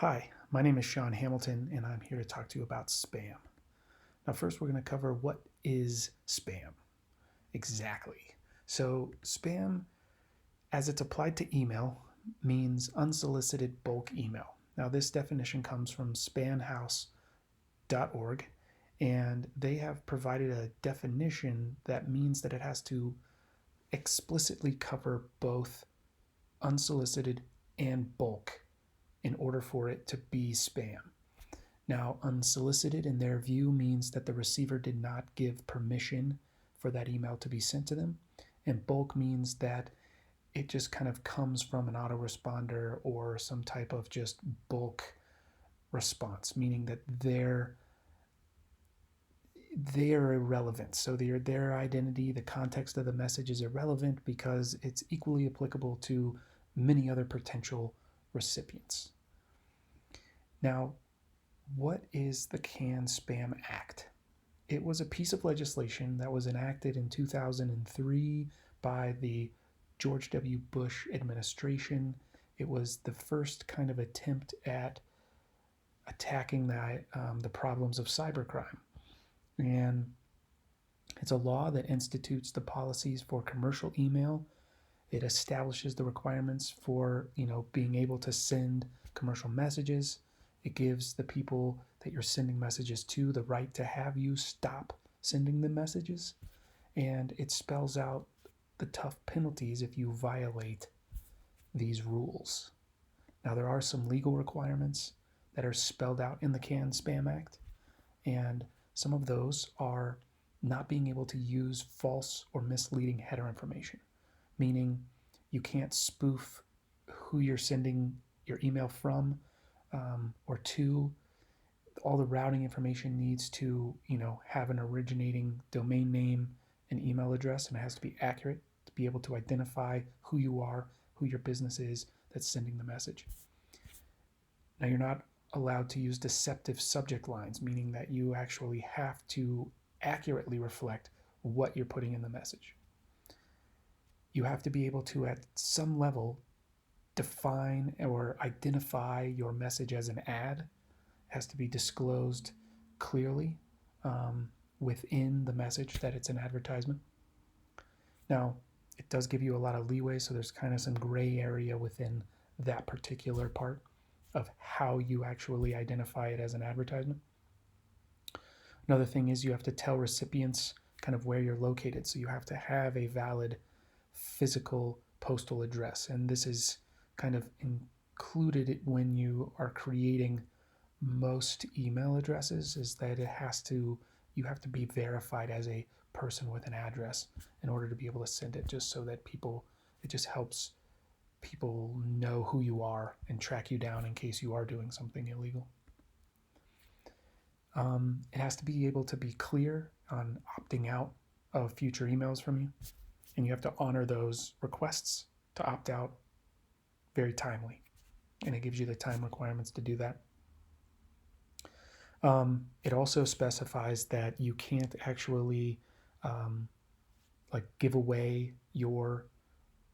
Hi, my name is Shaun Hamilton, and I'm here to talk to you about spam. Now, first, we're going to cover what is spam exactly. So, spam, as it's applied to email, means unsolicited bulk email. Now, this definition comes from spanhouse.org, and they have provided a definition that means that it has to explicitly cover both unsolicited and bulk in order for it to be spam. Now, unsolicited in their view means that the receiver did not give permission for that email to be sent to them. And bulk means that it just kind of comes from an autoresponder or some type of just bulk response, meaning that they're irrelevant. So their identity, the context of the message is irrelevant because it's equally applicable to many other potential recipients. Now, what is the CAN-SPAM Act? It was a piece of legislation that was enacted in 2003 by the George W. Bush administration. It was the first kind of attempt at attacking the problems of cybercrime. And it's a law that institutes the policies for commercial email. It establishes the requirements for, being able to send commercial messages. It gives the people that you're sending messages to the right to have you stop sending them messages. And it spells out the tough penalties if you violate these rules. Now, there are some legal requirements that are spelled out in the CAN-SPAM Act, and some of those are not being able to use false or misleading header information, meaning you can't spoof who you're sending your email from or to. All the routing information needs to, have an originating domain name and email address, and it has to be accurate to be able to identify who you are, who your business is that's sending the message. Now, you're not allowed to use deceptive subject lines, meaning that you actually have to accurately reflect what you're putting in the message. You have to be able to, at some level, define or identify your message as an ad. It has to be disclosed clearly within the message that it's an advertisement. Now, it does give you a lot of leeway, so there's kind of some gray area within that particular part of how you actually identify it as an advertisement. Another thing is you have to tell recipients kind of where you're located. So you have to have a valid physical postal address. And this is kind of included when you are creating most email addresses, is that you have to be verified as a person with an address in order to be able to send it, just so that it just helps people know who you are and track you down in case you are doing something illegal. It has to be able to be clear on opting out of future emails from you, and you have to honor those requests to opt out very timely, and it gives you the time requirements to do that. It also specifies that you can't actually give away your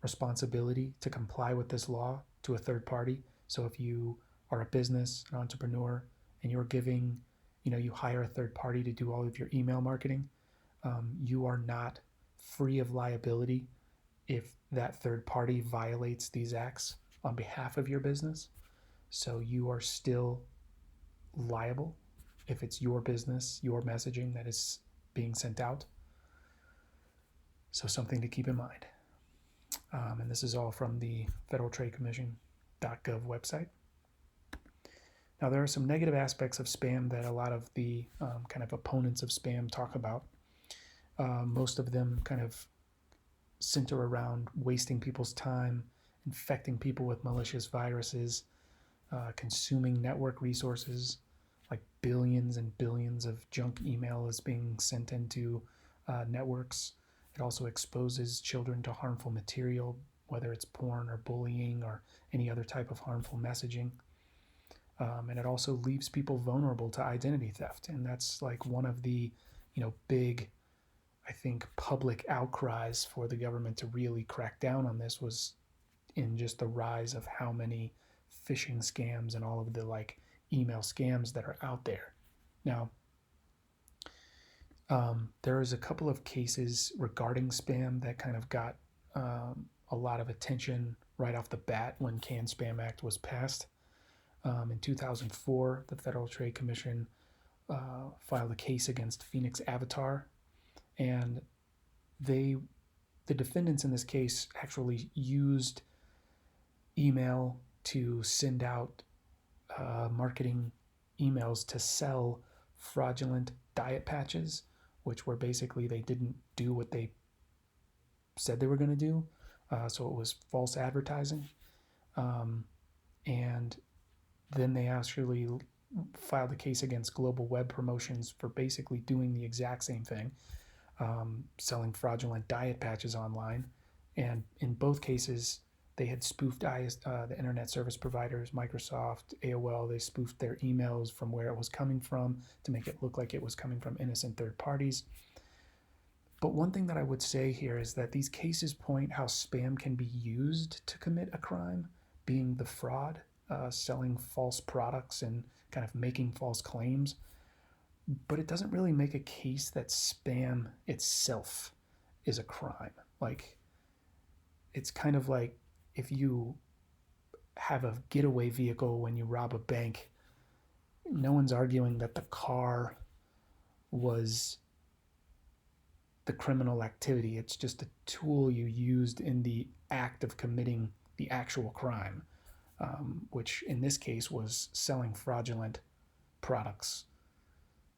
responsibility to comply with this law to a third party. So if you are a business, an entrepreneur, and you're giving, you hire a third party to do all of your email marketing, you are not free of liability if that third party violates these acts on behalf of your business. So you are still liable if it's your business, your messaging that is being sent out. So something to keep in mind. And this is all from the Federal Trade Commission.gov website. Now, there are some negative aspects of spam that a lot of the kind of opponents of spam talk about. Most of them kind of center around wasting people's time, infecting people with malicious viruses, consuming network resources, like billions and billions of junk email is being sent into networks. It also exposes children to harmful material, whether it's porn or bullying or any other type of harmful messaging. And it also leaves people vulnerable to identity theft. And that's like one of the, big, I think, public outcries for the government to really crack down on this, was in just the rise of how many phishing scams and all of the like email scams that are out there. Now, there is a couple of cases regarding spam that kind of got a lot of attention right off the bat when CAN-SPAM Act was passed. In 2004, the Federal Trade Commission filed a case against Phoenix Avatar, and the defendants in this case actually used email to send out marketing emails to sell fraudulent diet patches, which were basically they didn't do what they said they were going to do. So it was false advertising. And then they actually filed a case against Global Web Promotions for basically doing the exact same thing, selling fraudulent diet patches online. And in both cases, they had spoofed the internet service providers, Microsoft, AOL. They spoofed their emails from where it was coming from to make it look like it was coming from innocent third parties. But one thing that I would say here is that these cases point how spam can be used to commit a crime, being the fraud, selling false products and kind of making false claims. But it doesn't really make a case that spam itself is a crime. Like, it's kind of like if you have a getaway vehicle when you rob a bank, no one's arguing that the car was the criminal activity. It's just a tool you used in the act of committing the actual crime, which in this case was selling fraudulent products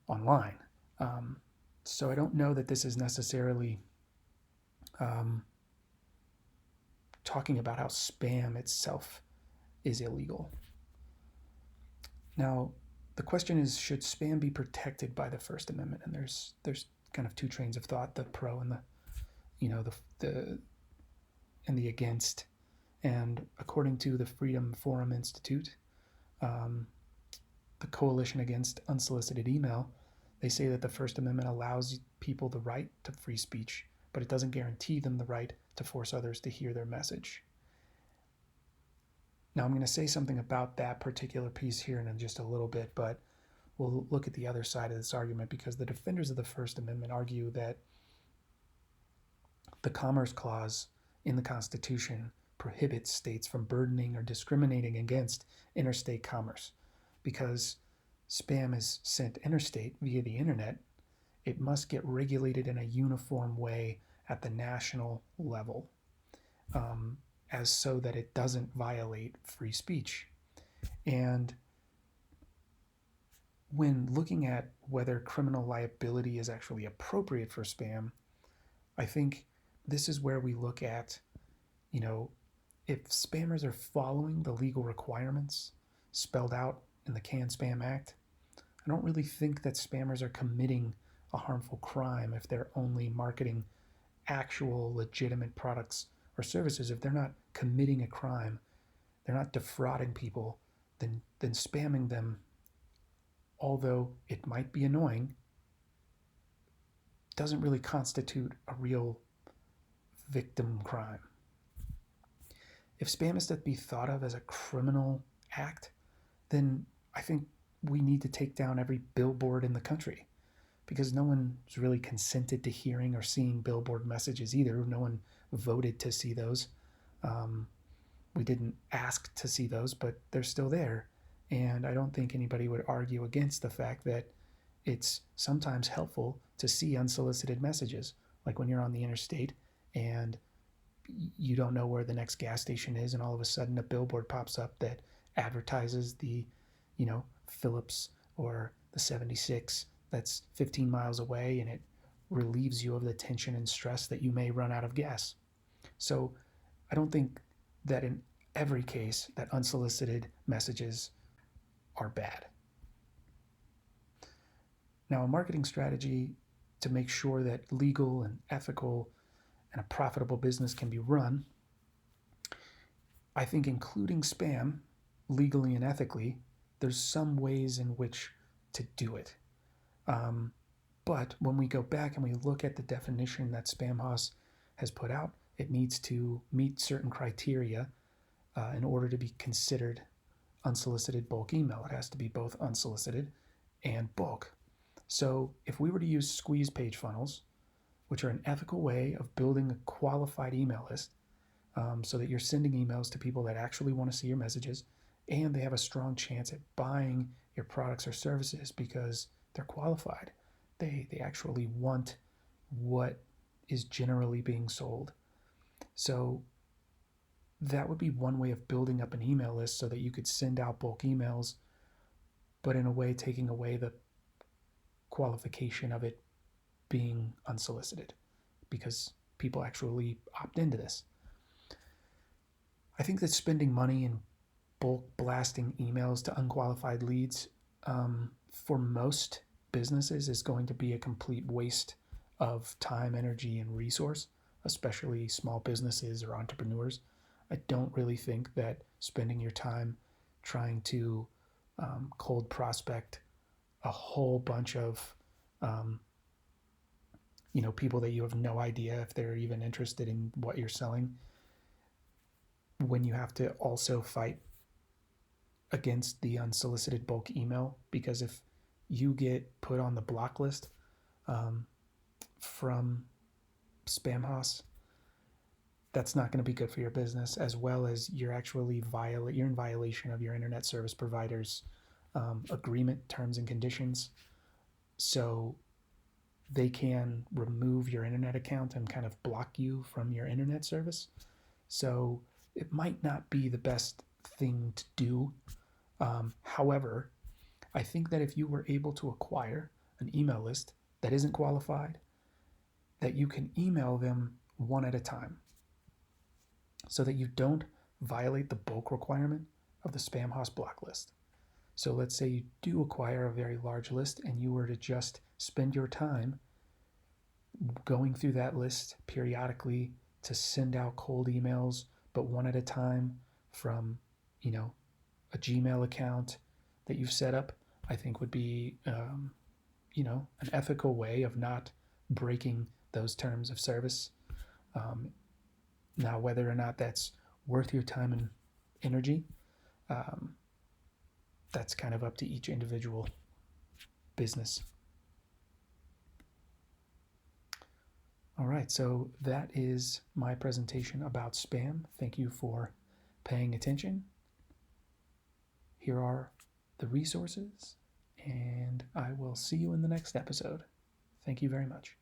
online. So I don't know that this is necessarily talking about how spam itself is illegal. Now, the question is, should spam be protected by the First Amendment? And there's kind of two trains of thought: the pro and the and the against. And according to the Freedom Forum Institute, the Coalition Against Unsolicited Email, they say that the First Amendment allows people the right to free speech, but it doesn't guarantee them the right to force others to hear their message. Now, I'm going to say something about that particular piece here in just a little bit, but we'll look at the other side of this argument, because the defenders of the First Amendment argue that the Commerce Clause in the Constitution prohibits states from burdening or discriminating against interstate commerce. Because spam is sent interstate via the internet, it must get regulated in a uniform way at the national level, as so that it doesn't violate free speech. And when looking at whether criminal liability is actually appropriate for spam, I think this is where we look at, if spammers are following the legal requirements spelled out in the CAN-SPAM Act, I don't really think that spammers are committing a harmful crime if they're only marketing actual legitimate products or services. If they're not committing a crime, they're not defrauding people, then spamming them, although it might be annoying, doesn't really constitute a real victim crime. If spam is to be thought of as a criminal act, then I think we need to take down every billboard in the country, because no one's really consented to hearing or seeing billboard messages either. No one voted to see those. We didn't ask to see those, but they're still there. And I don't think anybody would argue against the fact that it's sometimes helpful to see unsolicited messages, like when you're on the interstate and you don't know where the next gas station is, and all of a sudden a billboard pops up that advertises the, Phillips or the 76 that's 15 miles away, and it relieves you of the tension and stress that you may run out of gas. So I don't think that in every case that unsolicited messages are bad. Now, a marketing strategy to make sure that legal and ethical and a profitable business can be run, I think including spam legally and ethically, there's some ways in which to do it. But when we go back and we look at the definition that Spamhaus has put out, it needs to meet certain criteria in order to be considered unsolicited bulk email. It has to be both unsolicited and bulk. So if we were to use squeeze page funnels, which are an ethical way of building a qualified email list, so that you're sending emails to people that actually want to see your messages and they have a strong chance at buying your products or services because they're qualified. They actually want what is generally being sold. So that would be one way of building up an email list so that you could send out bulk emails, but in a way taking away the qualification of it being unsolicited because people actually opt into this. I think that spending money in bulk blasting emails to unqualified leads for most businesses is going to be a complete waste of time, energy, and resource, especially small businesses or entrepreneurs. I don't really think that spending your time trying to cold prospect a whole bunch of people that you have no idea if they're even interested in what you're selling, when you have to also fight against the unsolicited bulk email. Because if you get put on the block list from Spamhaus, that's not going to be good for your business, as well as you're in violation of your internet service provider's agreement terms and conditions. So they can remove your internet account and kind of block you from your internet service. So it might not be the best thing to do. However, I think that if you were able to acquire an email list that isn't qualified, that you can email them one at a time so that you don't violate the bulk requirement of the Spamhaus block list. So let's say you do acquire a very large list and you were to just spend your time going through that list periodically to send out cold emails, but one at a time from, a Gmail account that you've set up, I think would be, an ethical way of not breaking those terms of service. Now, whether or not that's worth your time and energy, that's kind of up to each individual business. All right, so that is my presentation about spam. Thank you for paying attention. Here are the resources, and I will see you in the next episode. Thank you very much.